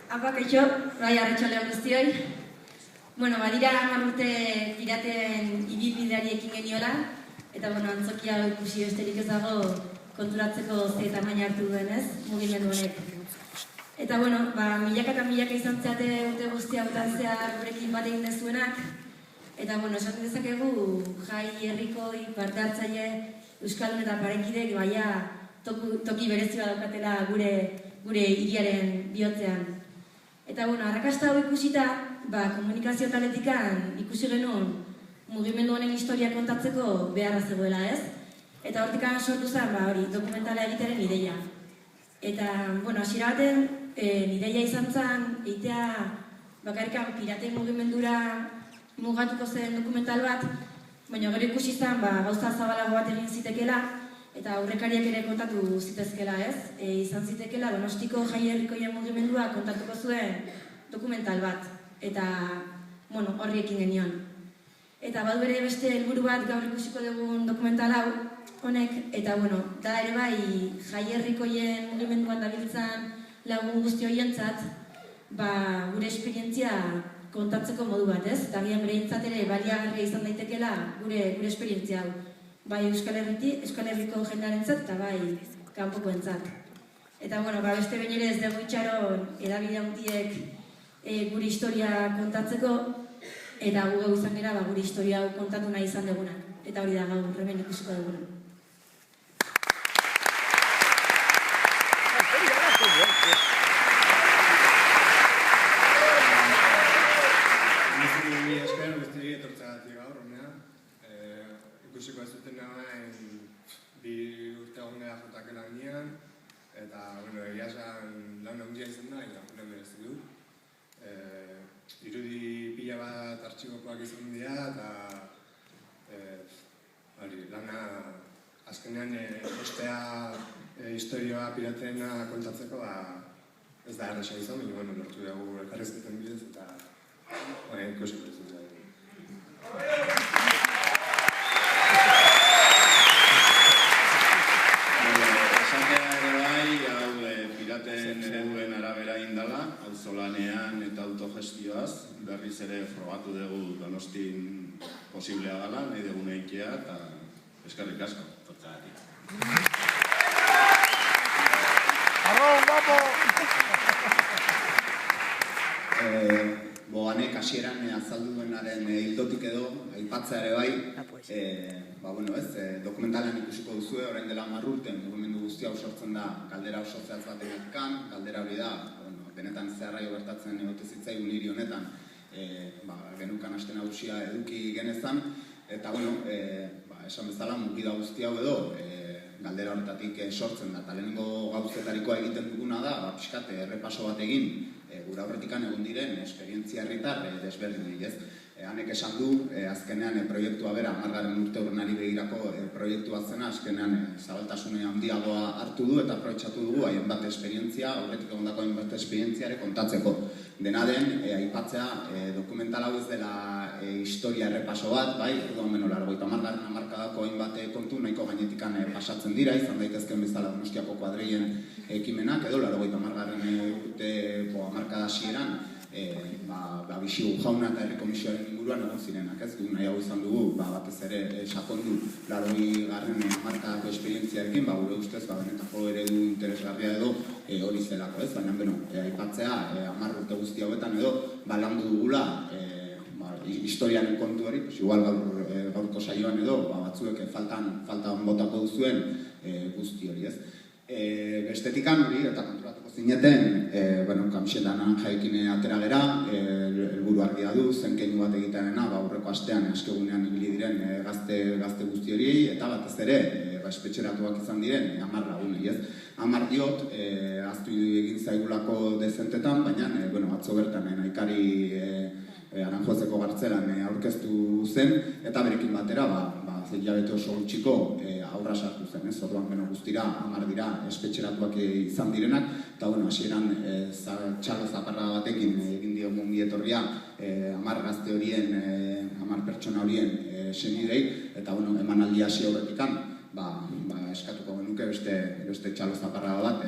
Apa, kaixo, bai arratsaldeon guztioi. Bueno, badira 10 urte piraten ibilbideari ekin geniola, eta antzokia ikusi besterik ez dago konturatzeko ze tamaina hartu duen, ez? Mugimendu honek. Eta milaka eta milaka izan zeate urte guztia hautan zehar gurekin bat egin dezuenak, eta esan dezakegu jai herrikoi parte hartzaile euskaldun eta parekidek baia toki berezi bat daukatela gure hiriaren bihotzean. Eta arrakasta hau ikusita, komunikazio taletikan ikusi genuen mugimendu honen historia kontatzeko beharra zegoela, ez? Eta hortikan sortu zen, dokumentala egitearen ideia. Eta, hasiera baten, ideia izan zen, egitea bakarrikan piraten mugimendura mugatuko zen dokumental bat, baina gero ikusi zen, gauza zabalago bat egin zitekela, eta aurrekariak ere kontatu zitezkela, ez? Izan zitekela Donostiko jai herrikoien mugimendua kontatuko zuen dokumental bat, eta horri ekin genion. Eta badu ere beste helburu bat gaur ikusiko dugun dokumental hau honek, eta da ere bai jai herrikoien mugimenduan dabiltzan lagun guzti horientzat gure esperientzia kontatzeko modu bat, ez? Eta gian bereintzat ere baliagarria izan daitekela gure esperientzia hau. Bai Euskal Herriko jendearentzat eta bai kanpokoentzat. Eta beste behin ere ez dugu itxaron edabide handiek gure historia kontatzeko, eta gu izan gara gure historia hau kontatu nahi izan duguna. Eta hori da gaur hemen ikusiko duguna. Ikusiko ez duten nagoen bi urte egon gara jotakela ginean, eta egia esan lan handia izan da, eta gure merezi du. Irudi pila bat artxibokoak izan dira, eta lana azkenean ostea historioa piratena kontatzeko ez da erresa izan, baina lortu dugu elkarrezketen bidez, eta ikusiko ez dut. Ereduen arabera indala, auzolanean eta autogestioaz, berriz ere frogatu dugu Donostin posiblea dela, nahi dugun eikia eta eskerrik asko, tortzagatik. Boganek hasieran azaldu duenaren hildotik edo, aipatzea ere bai, dokumentalan ikusiko duzue, orain dela 10 urte, mugimendu guztia sortzen da galdera oso zehatz bat egitekan, galdera hori da, benetan zeharraio bertatzen egote zitzaigun hiri honetan, genukan haste nagusia eduki genezan, eta esan bezala mugida guzti hau edo, galdera horretatik sortzen da, eta lehenengo gauzetarikoa egiten duguna da, pixkat errepaso bat egin, gura horretikan egon diren esperientzia herritar desberdinei, ez? Hanek esan du, azkenean proiektua bera, 10. urte urrenari begirako proiektua zena, azkenean zabaltasune handiagoa hartu du eta aprobetxatu dugu hainbat esperientzia, horretik egondako hainbat esperientziare kontatzeko. Dena den, aipatzea, dokumental hau ez dela historia errepaso bat, bai, orduan 80. hamarkadako hainbat kontu nahiko gainetikan pasatzen dira, izan daitezken bezala Donostiako kuadrien ekimenak, edo 80. urteko hamarkada hasieran, Bixigu jauna eta herri komisioaren inguruan egon zirenak, ez? Nahi hau izan dugu, batez ere sakondu 80. hamarkadako esperientziarekin, gure ustez, benetako eredu interesgarria edo hori zelako, ez? Baina, aipatzea, 10 urte guzti hauetan edo, landu dugula historiaren kontu hori, igual gaurko saioan edo, batzuek faltan botako duzuen guzti hori, ez? Bestetikan hori, eta konturatuko zineten, kamisetan jaekin atera gera, helburu argia du, zen keinu bat egitearena, aurreko astean, askegunean ibili diren gazte guzti horiei, eta batez ere, espetxeratuak izan diren, 10 lagunei, ez? 10 diot, aztu egin zaigulako dezentetan, baina, atzo bertan, Naikari Aranjuezeko gartzelan aurkeztu zen, eta berekin batera, hilabete oso gutxiko aurra sartu zen, ez? Orduan guztira 10 dira espetxeratuak izan direnak, eta hasieran txalo zaparra batekin egin diogu ongi etorria 10 gazte horien, 10 pertsona horien senidei, eta emanaldi hasi aurretikan, eskatuko genuke beste txalo zaparra bat,